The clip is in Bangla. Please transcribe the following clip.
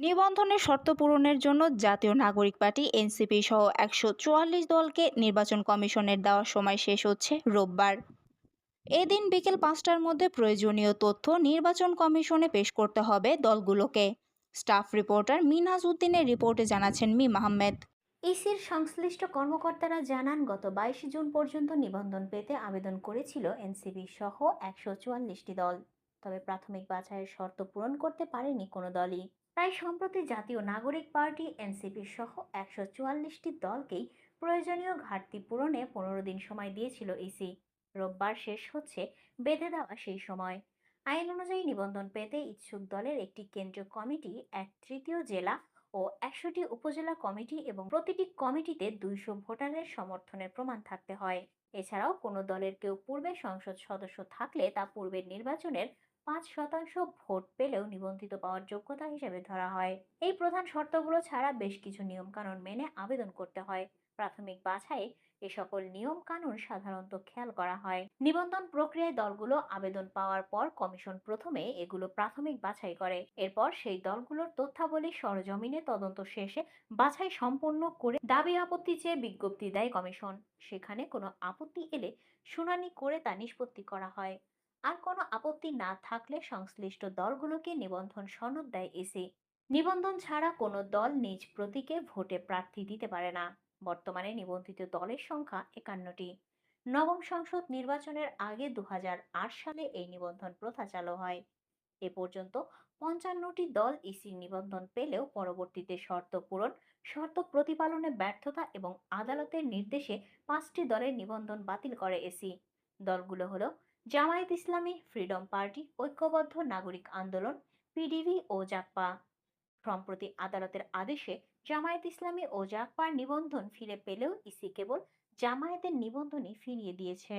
নিবন্ধনের শর্ত পূরণের জন্য জাতীয় নাগরিক পার্টি এনসিপি সহ ১৪৪ দলকে নির্বাচন কমিশনের দেওয়ার সময় শেষ হচ্ছে রোববার। এদিন বিকেল ৫টার মধ্যে প্রয়োজনীয় তথ্য নির্বাচন কমিশনে পেশ করতে হবে দলগুলোকে। স্টাফ রিপোর্টার মিনহাজ উদ্দিনের রিপোর্টে জানাচ্ছেন মিম আহমেদ। ইসির সংশ্লিষ্ট কর্মকর্তারা জানান, গত ২২ জুন পর্যন্ত নিবন্ধন পেতে আবেদন করেছিল এনসিপি সহ ১৪৪টি দল। তবে প্রাথমিক বাছাইয়ের শর্ত পূরণ করতে পারেনি কোনো দলই। তাই সম্প্রতি জাতীয় নাগরিক পার্টি এনসিপি সহ ১৪৪টি দলকেই প্রয়োজনীয় ঘাটতি পূরণে ১৫ দিন সময় দিয়েছিল ইসি। রোববার শেষ হচ্ছে বেঁধে দেওয়া সেই সময়। আইন অনুযায়ী নিবন্ধন পেতে ইচ্ছুক দলের একটি কেন্দ্রীয় কমিটি, ১/৩ জেলা ও ১০০টি উপজেলা কমিটি এবং প্রতিটি কমিটিতে ২০০ ভোটারের সমর্থনের প্রমাণ থাকতে হয়। এছাড়াও কোনো দলের কেউ পূর্বে সংসদ সদস্য থাকলে তা পূর্বের নির্বাচনের ৫% ভোট পেলেও নিবন্ধিত পাওয়ার যোগ্যতা হিসেবে ধরা হয়। এই প্রধান শর্তগুলো ছাড়া বেশ কিছু নিয়মকানুন মেনে আবেদন করতে হয়। প্রাথমিক বাছাইয়ে এ সকল নিয়ম কানুন সাধারণত খেয়াল করা হয়। নিবন্ধন প্রক্রিয়ায় দলগুলো আবেদন পাওয়ার পর কমিশন প্রথমে এগুলো প্রাথমিক বাছাই করে। এরপর সেই দলগুলোর তথ্যাবলী সরজমিনে তদন্ত শেষে বাছাই সম্পন্ন করে দাবি আপত্তি চেয়ে বিজ্ঞপ্তি দেয় কমিশন। সেখানে কোনো আপত্তি এলে শুনানি করে তা নিষ্পত্তি করা হয়। আর কোনো আপত্তি না থাকলে সংশ্লিষ্ট দলগুলোকে নিবন্ধন সনদ দেয় ইসি। নিবন্ধন ছাড়া কোনো দল নিজ প্রতীকে ভোটে প্রার্থী দিতে পারে না। বর্তমানে নিবন্ধিত দলের সংখ্যা ৫১টি। নবম সংসদ নির্বাচনের আগে ২০০৮ সালে এই নিবন্ধন প্রথা চালু হয়। এ পর্যন্ত ৫৫টি দল ইসির নিবন্ধন পেলেও পরবর্তীতে শর্ত পূরণ, শর্ত প্রতিপালনে ব্যর্থতা এবং আদালতের নির্দেশে ৫টি দলের নিবন্ধন বাতিল করে ইসি। দলগুলো হলো জামায়াত ইসলামী, ফ্রিডম পার্টি, ঐক্যবদ্ধ নাগরিক আন্দোলন, পিডিবি ও জাকপা। সম্প্রতি আদালতের আদেশে জামায়াত ইসলামী ও জাকপার নিবন্ধন ফিরে পেলেও ইসি কেবল জামায়াতের নিবন্ধনই ফিরিয়ে দিয়েছে।